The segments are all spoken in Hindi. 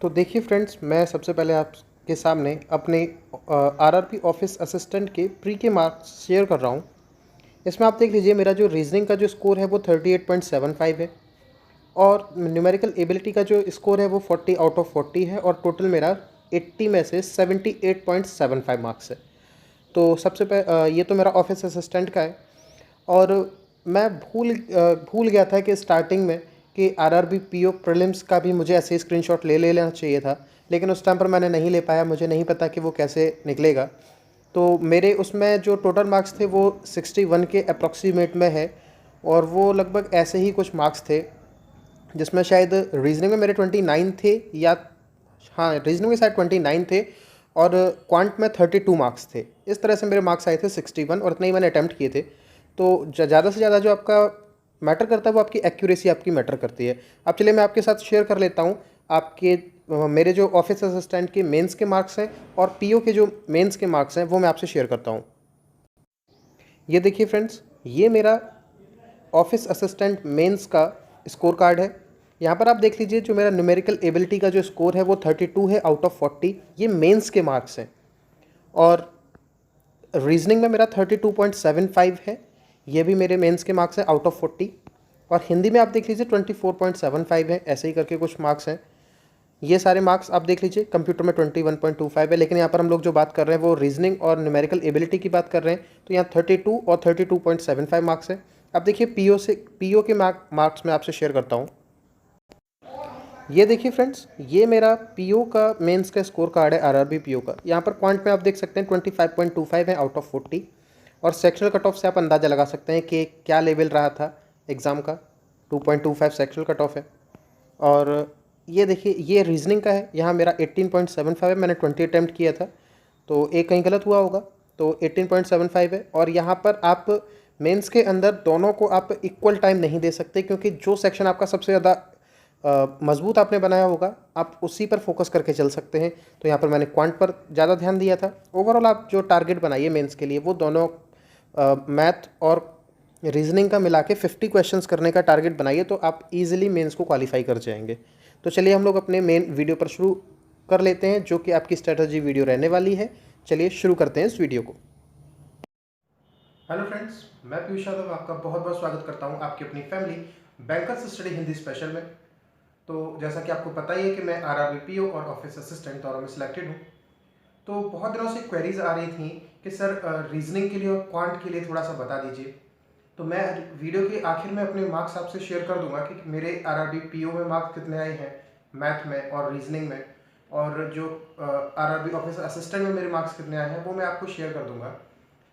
तो देखिए फ्रेंड्स, मैं सबसे पहले आपके सामने अपने आरआरबी ऑफिस असिस्टेंट के प्री के मार्क्स शेयर कर रहा हूँ। इसमें आप देख लीजिए, मेरा जो रीजनिंग का जो स्कोर है वो 38.75 है और न्यूमेरिकल एबिलिटी का जो स्कोर है वो 40 आउट ऑफ 40 है और टोटल मेरा 80 में से 78.75 मार्क्स है। तो ये तो मेरा ऑफिस असिस्टेंट का है। और मैं भूल गया था कि स्टार्टिंग में कि आरआरबी पीओ प्रीलिम्स का भी मुझे ऐसे ही स्क्रीनशॉट ले लेना चाहिए था, लेकिन उस टाइम पर मैंने नहीं ले पाया। मुझे नहीं पता कि वो कैसे निकलेगा। तो मेरे उसमें जो टोटल मार्क्स थे वो 61 के अप्रॉक्सीमेट में है और वो लगभग ऐसे ही कुछ मार्क्स थे, जिसमें शायद रीजनिंग में मेरे 29 थे, या हाँ, रीजनिंग में शायद 29 थे और क्वांट में 32 मार्क्स थे। इस तरह से मेरे मार्क्स आए थे 61 और इतने ही मैंने अटैम्प्ट किए थे। तो ज़्यादा से ज़्यादा जो आपका मैटर करता है वो आपकी एक्यूरेसी आपकी मैटर करती है। अब चलिए मैं आपके साथ शेयर कर लेता हूँ आपके मेरे जो ऑफिस असिस्टेंट के मेंस के मार्क्स हैं और पीओ के जो मेंस के मार्क्स हैं वो मैं आपसे शेयर करता हूँ। ये देखिए फ्रेंड्स, ये मेरा ऑफिस असिस्टेंट मेंस का स्कोर कार्ड है। यहाँ पर आप देख लीजिए, जो मेरा न्यूमेरिकल एबिलिटी का जो स्कोर है वो 32 है आउट ऑफ 40। ये मेंस के मार्क्स हैं। और रीजनिंग में मेरा 32.75 है, ये भी मेरे मेंस के मार्क्स हैं आउट ऑफ 40। और हिंदी में आप देख लीजिए 24.75 है, ऐसे ही करके कुछ मार्क्स हैं। ये सारे मार्क्स आप देख लीजिए। कंप्यूटर में 21.25 है, लेकिन यहाँ पर हम लोग जो बात कर रहे हैं वो रीजनिंग और न्यूमेरिकल एबिलिटी की बात कर रहे हैं, तो यहाँ 32 और 32.75 मार्क्स हैं। अब देखिए पीओ के मार्क्स मैं आपसे शेयर करता हूँ। ये देखिए फ्रेंड्स, ये मेरा पीओ का मेंस का स्कोर कार्ड है आरआरबी पीओ का। यहाँ पर पॉइंट में आप देख सकते हैं 25.25 है आउट ऑफ 40। और सेक्शनल कट ऑफ से आप अंदाज़ा लगा सकते हैं कि क्या लेवल रहा था एग्ज़ाम का। 2.25 सेक्शनल कट ऑफ है। और ये देखिए, ये रीजनिंग का है। यहाँ मेरा 18.75 है, मैंने 20 अटैम्प्ट किया था, तो एक कहीं गलत हुआ होगा, तो 18.75 है। और यहाँ पर आप मेंस के अंदर दोनों को आप इक्वल टाइम नहीं दे सकते, क्योंकि जो सेक्शन आपका सबसे ज़्यादा मजबूत आपने बनाया होगा आप उसी पर फोकस करके चल सकते हैं। तो यहाँ पर मैंने क्वांट पर ज़्यादा ध्यान दिया था। ओवरऑल आप जो टारगेट बनाइए मेंस के लिए वो दोनों मैथ और रीजनिंग का मिला के 50 क्वेश्चंस करने का टारगेट बनाइए, तो आप इजीली मेंस को क्वालिफाई कर जाएंगे। तो चलिए हम लोग अपने मेन वीडियो पर शुरू कर लेते हैं, जो कि आपकी स्ट्रेटजी वीडियो रहने वाली है। चलिए शुरू करते हैं इस वीडियो को। हेलो फ्रेंड्स, मैं पीयूष यादव आपका बहुत बहुत स्वागत करता हूं आपकी अपनी family bankers study Hindi special में। तो जैसा कि आपको पता ही है कि मैं आरआरबी पीओ और ऑफिस असिस्टेंट दोनों में सिलेक्टेड हूँ। तो बहुत दिनों से क्वेरीज आ रही थी कि सर रीजनिंग के लिए और क्वांट के लिए थोड़ा सा बता दीजिए। तो मैं वीडियो के आखिर में अपने मार्क्स आपसे शेयर कर दूंगा कि मेरे आरआरबी पीओ में मार्क्स कितने आए हैं मैथ में और रीजनिंग में, और जो आरआरबी ऑफिस असिस्टेंट में मेरे मार्क्स कितने आए हैं वो मैं आपको शेयर कर दूंगा।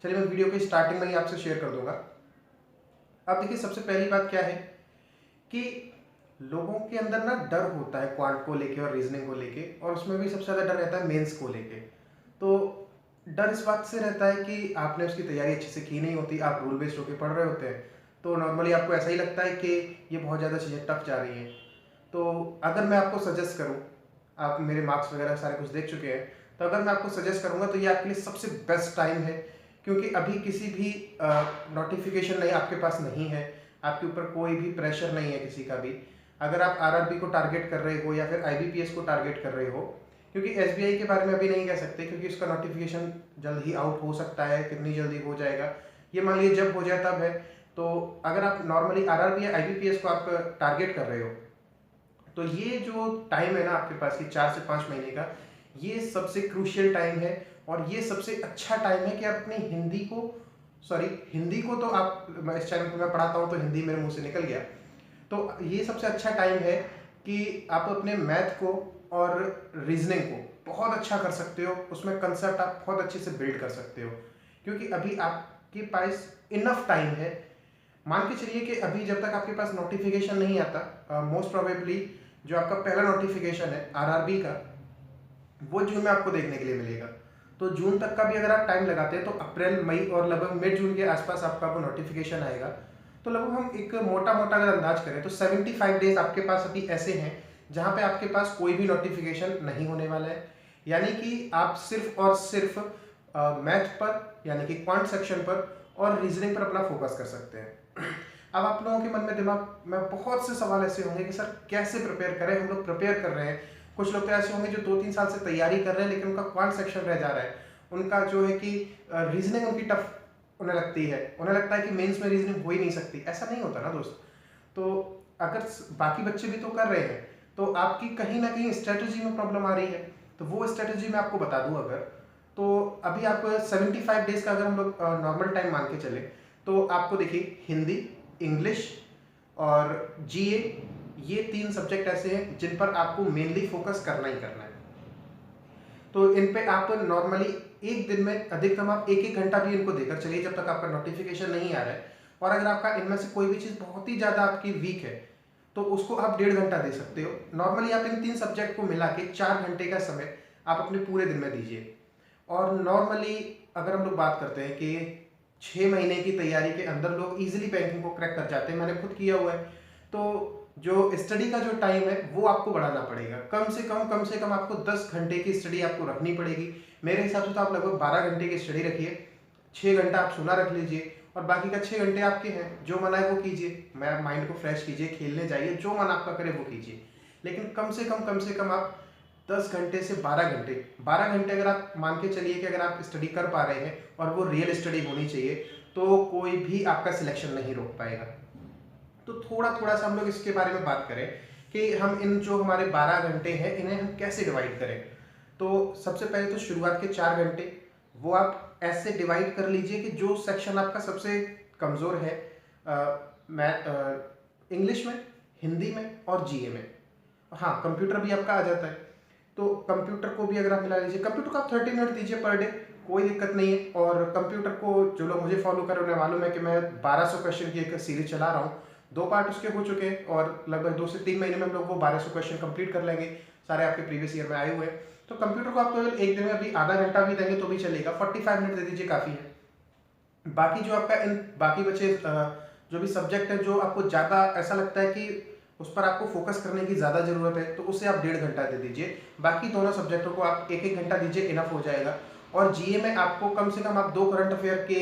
चलिए मैं वीडियो की स्टार्टिंग में ही आपसे शेयर कर दूंगा। अब देखिए, सबसे पहली बात क्या है कि लोगों के अंदर ना डर होता है क्वांट को लेके और रीजनिंग को लेके, और उसमें भी सबसे ज़्यादा डर रहता है मेंस को लेके। तो डर इस बात से रहता है कि आपने उसकी तैयारी अच्छे से की नहीं होती, आप रूल बेस्ड होकर पढ़ रहे होते हैं, तो नॉर्मली आपको ऐसा ही लगता है कि ये बहुत ज़्यादा चीज़ें टफ जा रही हैं। तो अगर मैं आपको सजेस्ट करूँ, आप मेरे मार्क्स वगैरह सारे कुछ देख चुके हैं, तो अगर मैं आपको सजेस्ट करूँगा तो ये आपके लिए सबसे बेस्ट टाइम है, क्योंकि अभी किसी भी नोटिफिकेशन नहीं आपके पास नहीं है, आपके ऊपर कोई भी प्रेशर नहीं है किसी का भी। अगर आप आरआरबी को टारगेट कर रहे हो या फिर आईबीपीएस को टारगेट कर रहे हो, क्योंकि एसबीआई के बारे में अभी नहीं कह सकते, क्योंकि उसका नोटिफिकेशन जल्द ही आउट हो सकता है। कितनी जल्दी हो जाएगा ये मान लीजिए जब हो जाए तब है। तो अगर आप नॉर्मली आरआरबी या आईबीपीएस को आप टारगेट कर रहे हो, तो ये जो टाइम है ना आपके पास की 4 से 5 महीने का, ये सबसे क्रूशियल टाइम है। और ये सबसे अच्छा टाइम है कि आप अपनी हिंदी को तो आप, मैं इस चैनल पर मैं पढ़ाता हूँ तो हिंदी मेरे मुंह से निकल गया, तो ये सबसे अच्छा टाइम है कि आप अपने मैथ को और रीजनिंग को बहुत अच्छा कर सकते हो, उसमें कंसेप्ट आप बहुत अच्छे से बिल्ड कर सकते हो, क्योंकि अभी आपके पास इनफ टाइम है। मान के चलिए कि अभी जब तक आपके पास नोटिफिकेशन नहीं आता, मोस्ट प्रोबेबली जो आपका पहला नोटिफिकेशन है आरआरबी का, वो जून में आपको देखने के लिए मिलेगा। तो जून तक का भी अगर आप टाइम लगाते हैं तो अप्रैल मई और लगभग मिड जून के आसपास आपका वो नोटिफिकेशन आएगा। तो लगभग हम एक मोटा मोटा अगर अंदाज करें तो 75 डेज आपके पास अभी ऐसे हैं जहां पे आपके पास कोई भी नोटिफिकेशन नहीं होने वाला है। यानी कि आप सिर्फ और सिर्फ मैथ पर, यानी कि क्वांट सेक्शन पर और रीजनिंग पर अपना फोकस कर सकते हैं। अब आप लोगों के मन में दिमाग में बहुत से सवाल ऐसे होंगे कि सर कैसे प्रिपेयर करें, हम लोग प्रिपेयर कर रहे हैं कुछ लोग तो ऐसे होंगे जो 2-3 साल से तैयारी कर रहे हैं लेकिन उनका क्वांट सेक्शन रह जा रहा है, उनका जो है कि रीजनिंग उनकी टफ उन्हें लगती है, उन्हें लगता है कि मेंस में रीजनिंग हो ही नहीं सकती। ऐसा नहीं होता ना दोस्त। तो अगर बाकी बच्चे भी तो कर रहे हैं तो आपकी कहीं ना कहीं स्ट्रेटजी में प्रॉब्लम आ रही है, तो वो स्ट्रेटजी मैं आपको बता दूं अगर, तो अभी आप 75 डेज का अगर हम लोग नॉर्मल टाइम मान के चले तो आपको देखिए हिंदी, इंग्लिश और जीए, ये 3 सब्जेक्ट ऐसे हैं जिन पर आपको मेनली फोकस करना ही करना है। तो इन पे आप नॉर्मली एक दिन में अधिकतम आप 1-1 घंटा भी इनको देकर चलिए जब तक आपका नोटिफिकेशन नहीं आ रहा है। और अगर आपका इनमें से कोई भी चीज़ बहुत ही ज़्यादा आपकी वीक है तो उसको आप 1.5 घंटा दे सकते हो। नॉर्मली आप इन 3 सब्जेक्ट को मिला के 4 घंटे का समय आप अपने पूरे दिन में दीजिए। और नॉर्मली अगर हम लोग बात करते हैं कि 6 महीने की तैयारी के अंदर लोग इजीली बैंकिंग को क्रैक कर जाते हैं, मैंने खुद किया हुआ है। तो जो स्टडी का जो टाइम है वो आपको बढ़ाना पड़ेगा, कम से कम आपको 10 घंटे की स्टडी आपको रखनी पड़ेगी। मेरे हिसाब से तो आप लगभग 12 घंटे की स्टडी रखिए, 6 घंटा आप सोना रख लीजिए और बाकी का 6 घंटे आपके हैं, जो मन आए वो कीजिए, मैं माइंड को फ्रेश कीजिए, खेलने जाइए, जो मन आपका करे वो कीजिए। लेकिन कम से कम आप 10 घंटे से 12 घंटे अगर आप मान के चलिए कि अगर आप स्टडी कर पा रहे हैं और वो रियल स्टडी होनी चाहिए, तो कोई भी आपका सिलेक्शन नहीं रोक पाएगा। तो थोड़ा सा हम लोग इसके बारे में बात करें कि हम इन जो हमारे 12 घंटे हैं इन्हें हम कैसे डिवाइड करें। तो सबसे पहले तो शुरुआत के 4 घंटे वो आप ऐसे डिवाइड कर लीजिए कि जो सेक्शन आपका सबसे कमज़ोर है, इंग्लिश में, हिंदी में और जीए में, हाँ कंप्यूटर भी आपका आ जाता है, तो कंप्यूटर को भी अगर आप मिला लीजिए। कंप्यूटर को आप 30 मिनट दीजिए पर डे, कोई दिक्कत नहीं है। और कंप्यूटर को जो लोग मुझे फॉलो कर रहे हैं मालूम है कि मैं 1200 क्वेश्चन की एक सीरीज चला रहा हूँ, 2 पार्ट उसके हो चुके हैं और लगभग 2 से 3 महीने में हम लोग वो 1200 क्वेश्चन कंप्लीट कर लेंगे, सारे आपके प्रीवियस ईयर में आए हुए हैं। तो कंप्यूटर को आप केवल एक दिन में अभी आधा घंटा भी देंगे तो भी चलेगा, 45 मिनट दे दीजिए, काफ़ी है। बाकी जो आपका इन बाकी बचे जो भी सब्जेक्ट है जो आपको ज़्यादा ऐसा लगता है कि उस पर आपको फोकस करने की ज़्यादा ज़रूरत है तो उसे आप 1.5 घंटा दे दीजिए। बाकी दोनों सब्जेक्टों को आप 1-1 घंटा दीजिए, इनफ हो जाएगा। और जीए में आपको कम से कम आप 2 करंट अफेयर के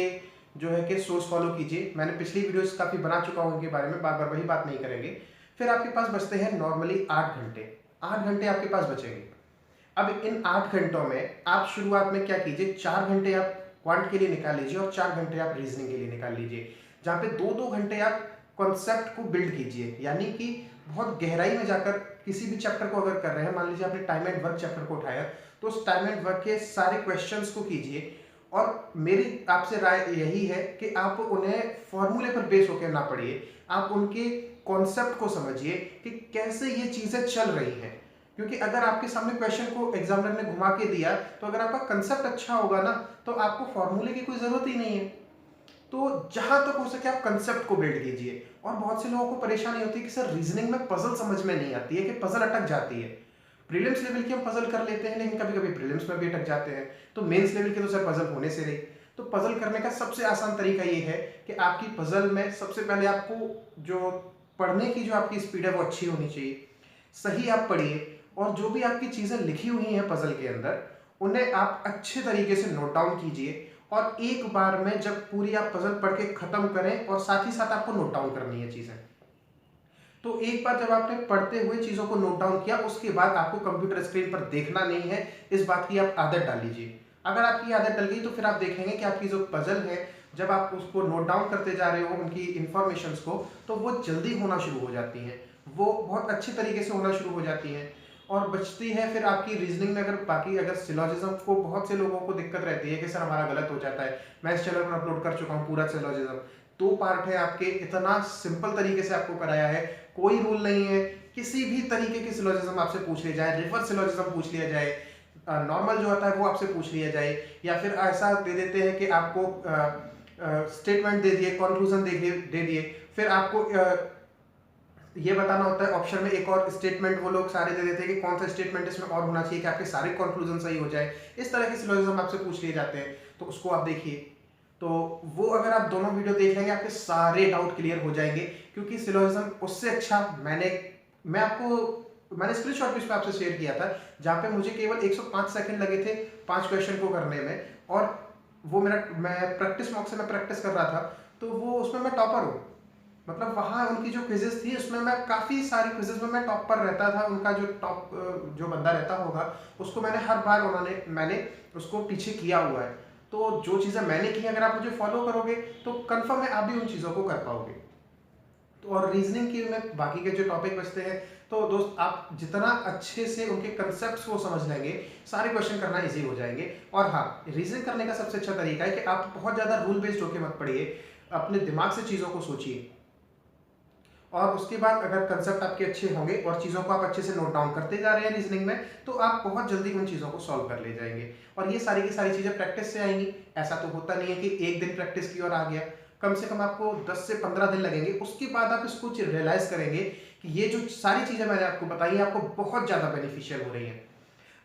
जो है कि सोर्स फॉलो कीजिए। मैंने पिछली वीडियोस काफ़ी बना चुका हूँ उनके बारे में, बार बार वही बात नहीं करेंगे। फिर आपके पास बचते हैं नॉर्मली 8 घंटे, 8 घंटे आपके पास बचेंगे। अब इन 8 घंटों में आप शुरुआत में क्या कीजिए, 4 घंटे आप क्वांट के लिए निकाल लीजिए और 4 घंटे आप रीजनिंग के लिए निकाल लीजिए, जहाँ पे 2-2 घंटे आप कॉन्सेप्ट को बिल्ड कीजिए। यानी कि बहुत गहराई में जाकर किसी भी चैप्टर को अगर कर रहे हैं, मान लीजिए आपने टाइम एंड वर्क चैप्टर को उठाया तो उस टाइम एंड वर्क के सारे क्वेश्चंस को कीजिए। और मेरी आपसे राय यही है कि आप उन्हें फॉर्मूले पर बेस होकर ना पढ़िए, आप उनके कॉन्सेप्ट को समझिए कि कैसे ये चीज़ें चल रही हैं। क्योंकि अगर आपके सामने क्वेश्चन को एग्जामिनर ने घुमा के दिया तो अगर आपका कंसेप्ट अच्छा होगा ना तो आपको फॉर्मूले की कोई ज़रूरत ही नहीं है। तो जहां तक हो सके आप कंसेप्ट को बिल्ड कीजिए। और बहुत से लोगों को परेशानी होती है कि सर रीजनिंग में पजल समझ में नहीं आती है, कि पजल अटक जाती है। प्रीलिम्स लेवल की हम पजल कर लेते हैं लेकिन कभी कभी प्रीलिम्स में भी अटक जाते हैं, तो मेंस लेवल की तो सर पजल होने से रही। तो पजल करने का सबसे आसान तरीका ये है कि आपकी पजल में सबसे पहले आपको जो पढ़ने की जो आपकी स्पीड है वो अच्छी होनी चाहिए, सही आप पढ़िए और जो भी आपकी चीज़ें लिखी हुई हैं पजल के अंदर उन्हें आप अच्छे तरीके से नोट डाउन कीजिए। और एक बार में जब पूरी आप पजल पढ़ के खत्म करें और साथ ही साथ आपको नोट डाउन करनी है चीज़ें, तो एक बार जब आपने पढ़ते हुए चीज़ों को नोट डाउन किया उसके बाद आपको कंप्यूटर स्क्रीन पर देखना नहीं है, इस बात की आप आदत डाल लीजिए। अगर आपकी आदत डल गई तो फिर आप देखेंगे कि आपकी जो पजल है जब आप उसको नोट डाउन करते जा रहे हो उनकी इन्फॉर्मेशंस को, तो वो जल्दी होना शुरू हो जाती हैं, वो बहुत अच्छे तरीके से होना शुरू हो जाती हैं। और बचती है फिर आपकी रीजनिंग में अगर सिलोजिज्म को बहुत से लोगों को दिक्कत रहती है कि सर हमारा गलत हो जाता है, मैं इस चैनल पर अपलोड कर चुका हूँ पूरा सिलोजिज्म, 2 पार्ट है आपके, इतना सिंपल तरीके से आपको कराया है, कोई रूल नहीं है, किसी भी तरीके के सिलोजिज्म आपसे पूछ लिया जाए, रिवर्स सिलोजिज्म पूछ लिया जाए, नॉर्मल जो होता है वो आपसे पूछ लिया जाए, या फिर ऐसा दे देते हैं कि आपको स्टेटमेंट दे दिए, कंक्लूजन दे दिए, फिर आपको ये बताना होता है ऑप्शन में एक और स्टेटमेंट वो लोग सारे दे देते हैं कि कौन सा स्टेटमेंट इसमें और होना चाहिए कि आपके सारे कंक्लूजन सही हो जाए। इस तरह के सिलोजिज्म आपसे पूछ लिए जाते हैं, तो उसको आप देखिए। तो वो अगर आप दोनों वीडियो देख लेंगे आपके सारे डाउट क्लियर हो जाएंगे, क्योंकि सिलोजिज्म उससे अच्छा मैंने स्क्रीनशॉट भी इस पर आपसे शेयर किया था जहाँ पे मुझे केवल 105 सेकंड लगे थे 5 क्वेश्चन को करने में, और वो मैं प्रैक्टिस मॉक से मैं प्रैक्टिस कर रहा था, तो वो उसमें मैं टॉपर हूँ। मतलब वहाँ उनकी जो क्विजेस थी उसमें मैं काफ़ी सारी क्विजेस में मैं टॉप पर रहता था। उनका जो टॉप जो बंदा रहता होगा उसको मैंने हर बार मैंने उसको पीछे किया हुआ है। तो जो चीज़ें मैंने की अगर आप मुझे फॉलो करोगे तो कंफर्म है आप भी उन चीज़ों को कर पाओगे। तो और रीजनिंग के में बाकी के जो टॉपिक बचते हैं, तो दोस्त आप जितना अच्छे से उनके कंसेप्ट्स को समझ लेंगे सारे क्वेश्चन करना इजी हो जाएंगे। और हाँ, रीजनिंग करने का सबसे अच्छा तरीका है कि आप बहुत ज़्यादा रूल बेस्ड होकर मत पढ़िए, अपने दिमाग से चीज़ों को सोचिए और उसके बाद अगर कंसेप्ट आपके अच्छे होंगे और चीज़ों को आप अच्छे से नोट डाउन करते जा रहे हैं रीजनिंग में, तो आप बहुत जल्दी उन चीज़ों को सॉल्व कर ले जाएंगे। और ये सारी की सारी चीज़ें प्रैक्टिस से आएंगी। ऐसा तो होता नहीं है कि एक दिन प्रैक्टिस की और आ गया। कम से कम आपको 10 से 15 दिन लगेंगे, उसके बाद आप इसको रियलाइज करेंगे कि ये जो सारी चीज़ें मैंने आपको बताई है आपको बहुत ज़्यादा बेनिफिशियल हो रही हैं।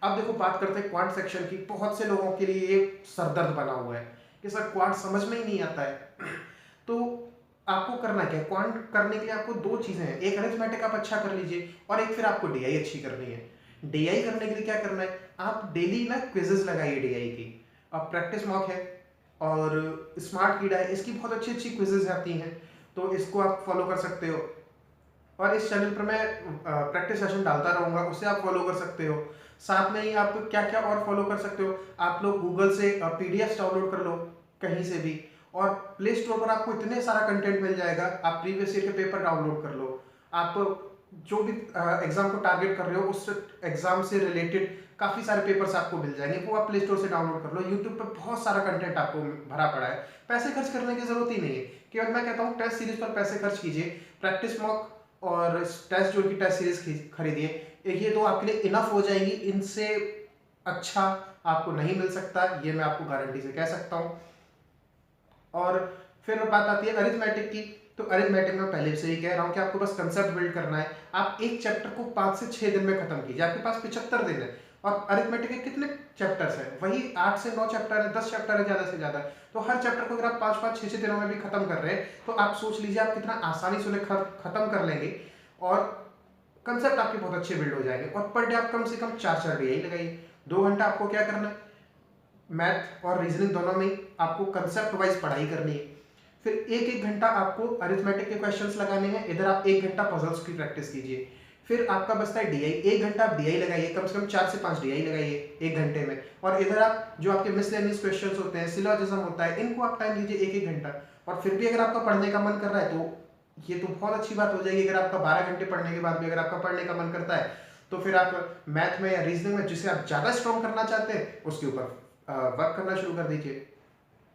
अब देखो बात करते हैं क्वांट सेक्शन की। बहुत से लोगों के लिए ये सरदर्द बना हुआ है कि सर क्वांट समझ में ही नहीं आता है। तो आपको करना क्या है, क्वांट करने के लिए आपको दो चीजें हैं, एक अरिथमेटिक आप अच्छा कर लीजिए और एक फिर आपको डीआई अच्छी करनी है। डीआई करने के लिए क्या करना है, आप डेली ना क्विजेस लगाइए डीआई की। अब प्रैक्टिस मॉक है और स्मार्ट कीड़ा है, इसकी बहुत अच्छी अच्छी क्विजेस आती हैं, तो इसको आप फॉलो कर सकते हो। और इस चैनल पर मैं प्रैक्टिस सेशन डालता रहूंगा, उसे आप फॉलो कर सकते हो। साथ में ही आप क्या क्या और फॉलो कर सकते हो, आप लोग गूगल से पीडीएफ डाउनलोड कर लो कहीं से भी, और प्ले स्टोर पर आपको इतने सारा कंटेंट मिल जाएगा। आप प्रीवियस ईयर के पेपर डाउनलोड कर लो, आप जो भी एग्जाम को टारगेट कर रहे हो उस एग्जाम से रिलेटेड काफ़ी सारे पेपर्स आपको मिल जाएंगे, वो आप प्ले स्टोर से डाउनलोड कर लो। यूट्यूब पर बहुत सारा कंटेंट आपको भरा पड़ा है, पैसे खर्च करने की जरूरत ही नहीं है। केवल मैं कहता हूँ टेस्ट सीरीज पर पैसे खर्च कीजिए, प्रैक्टिस मॉक और टेस्ट जो की टेस्ट सीरीज खरीदिए, ये तो आपके लिए इनफ हो जाएगी। इनसे अच्छा आपको नहीं मिल सकता, ये मैं आपको गारंटी से कह सकता हूँ। और फिर बात आती है अरिथमेटिक की। तो अरिथमेटिक में पहले से ही कह रहा हूँ कि आपको बस कंसेप्ट बिल्ड करना है। आप एक चैप्टर को 5 से 6 दिन में खत्म कीजिए, आपके पास 75 दिन है। और अरिथमेटिक के कितने चैप्टर्स हैं, वही 8 से 9 चैप्टर है, 10 चैप्टर है ज़्यादा से ज़्यादा। तो हर चैप्टर को अगर आप 5-5 6-6 दिनों में भी खत्म कर रहे हैं, तो आप सोच लीजिए आप कितना आसानी से उन्हें खत्म कर लेंगे और कंसेप्ट आपके बहुत अच्छे बिल्ड हो जाएंगे। और पर डे आप कम से कम 4-4 डे ही लगाइए। 2 घंटा आपको क्या करना है, मैथ और रीजनिंग दोनों में आपको कंसेप्ट वाइज पढ़ाई करनी है। फिर एक एक घंटा आपको अरिथमेटिक के क्वेश्चंस लगाने हैं, इधर आप 1 घंटा पजल्स की प्रैक्टिस कीजिए। फिर आपका बचता है डीआई, 1 घंटा आप डीआई लगाइए, कम से कम 4 से 5 डीआई लगाइए 1 घंटे में। और इधर आप जो आपके मिसलेनियस क्वेश्चंस होते हैं, सिलोजिज्म होता है, इनको आप टाइम दीजिए 1-1 घंटा। और फिर भी अगर आपका पढ़ने का मन कर रहा है तो ये तो बहुत अच्छी बात हो जाएगी। अगर आपका 12 घंटे पढ़ने के बाद भी अगर आपका पढ़ने का मन करता है, तो फिर आप मैथ में या रीजनिंग में जिसे आप ज़्यादा स्ट्रॉन्ग करना चाहते हैं उसके ऊपर वर्क करना शुरू कर दीजिए।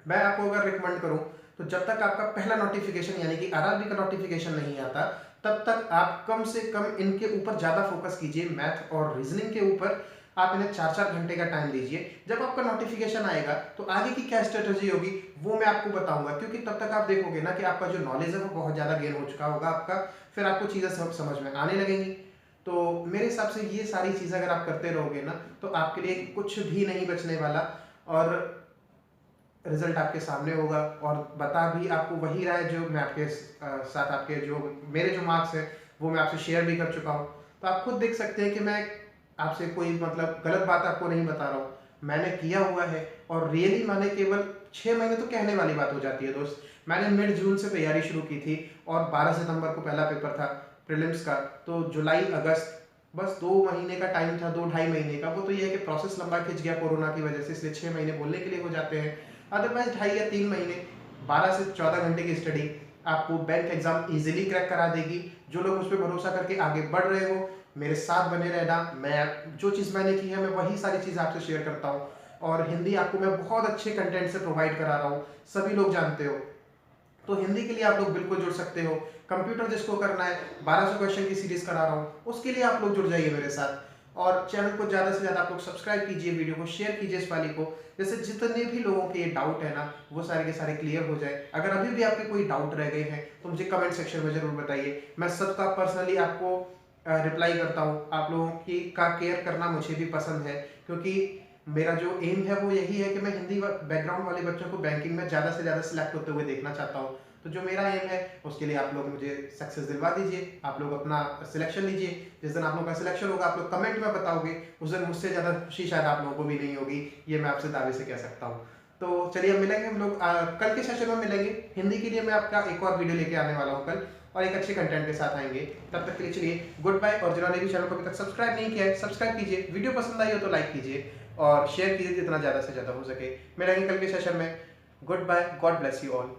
मैं आपको अगर रिकमेंड करूं तो जब तक आपका पहला नोटिफिकेशन यानी कि आरआरबी का नोटिफिकेशन नहीं आता, तब तक आप कम से कम इनके ऊपर ज़्यादा फोकस कीजिए, मैथ और रीजनिंग के ऊपर। आप इन्हें 4-4 घंटे का टाइम दीजिए। जब आपका नोटिफिकेशन आएगा तो आगे की क्या स्ट्रेटजी होगी वो मैं आपको बताऊंगा, क्योंकि तब तक आप देखोगे ना कि आपका जो नॉलेज है वो बहुत ज़्यादा गेन हो चुका होगा आपका, फिर आपको चीज़ें सब समझ में आने लगेंगी। तो मेरे हिसाब से ये सारी चीज़ें अगर आप करते रहोगे ना, तो आपके लिए कुछ भी नहीं बचने वाला और रिजल्ट आपके सामने होगा। और बता भी आपको वही रहा है जो मैं आपके साथ, आपके जो मेरे जो मार्क्स हैं वो मैं आपसे शेयर भी कर चुका हूँ। तो आप खुद देख सकते हैं कि मैं आपसे कोई मतलब गलत बात आपको नहीं बता रहा हूँ, मैंने किया हुआ है। और रियली मैंने केवल 6 महीने तो कहने वाली बात हो जाती है दोस्त, मैंने मिड जून से तैयारी शुरू की थी और 12 सितंबर को पहला पेपर था प्रीलिम्स का। तो जुलाई अगस्त बस 2 महीने का टाइम था, 2-2.5 महीने का। वो तो ये है कि प्रोसेस लंबा खिंच गया कोरोना की वजह से, इसलिए 6 महीने बोलने के लिए हो जाते हैं। अदरवाइज 2.5 या 3 महीने 12 से 14 घंटे की स्टडी आपको बैंक एग्जाम इजीली क्रैक करा देगी। जो लोग उस पर भरोसा करके आगे बढ़ रहे हो, मेरे साथ बने रहना। मैं जो चीज़ मैंने की है मैं वही सारी चीज़ आपसे शेयर करता हूँ। और हिंदी आपको मैं बहुत अच्छे कंटेंट से प्रोवाइड करा रहा हूँ, सभी लोग जानते हो। तो हिंदी के लिए आप लोग बिल्कुल जुड़ सकते हो। कंप्यूटर जिसको करना है 1200 क्वेश्चन की सीरीज करा रहा हूँ, उसके लिए आप लोग जुड़ जाइए मेरे साथ। और चैनल को ज़्यादा से ज़्यादा आप लोग सब्सक्राइब कीजिए, वीडियो को शेयर कीजिए इस वाली को, जैसे जितने भी लोगों के ये डाउट है ना वो सारे के सारे क्लियर हो जाए। अगर अभी भी आपके कोई डाउट रह गए हैं तो मुझे कमेंट सेक्शन में जरूर बताइए, मैं सबका पर्सनली आपको रिप्लाई करता हूँ। आप लोगों की का केयर करना मुझे भी पसंद है, क्योंकि मेरा जो एम है वो यही है कि मैं हिंदी बैकग्राउंड वाले बच्चों को बैंकिंग में ज़्यादा से ज़्यादा सिलेक्ट होते हुए देखना चाहता हूँ। तो जो मेरा एम है उसके लिए आप लोग मुझे सक्सेस दिलवा दीजिए, आप लोग अपना सिलेक्शन लीजिए। जिस दिन आप लोगों का सिलेक्शन होगा आप लोग कमेंट में बताओगे, उस दिन मुझसे ज़्यादा खुशी शायद आप लोगों को भी नहीं होगी, ये मैं आपसे दावे से कह सकता हूँ। तो चलिए अब मिलेंगे हम लोग कल के सेशन में मिलेंगे। हिंदी के लिए मैं आपका एक और वीडियो लेके आने वाला हूँ कल, और एक अच्छे कंटेंट के साथ आएंगे। तब तक के लिए चलिए गुड बाय। और जिन्होंने भी चैनल को अभी तक सब्सक्राइब नहीं किया है सब्सक्राइब कीजिए, वीडियो पसंद आई हो तो लाइक कीजिए और शेयर कीजिए जितना ज़्यादा से ज़्यादा हो सके। मिलेंगे कल के सेशन में। Good bye, god bless you all.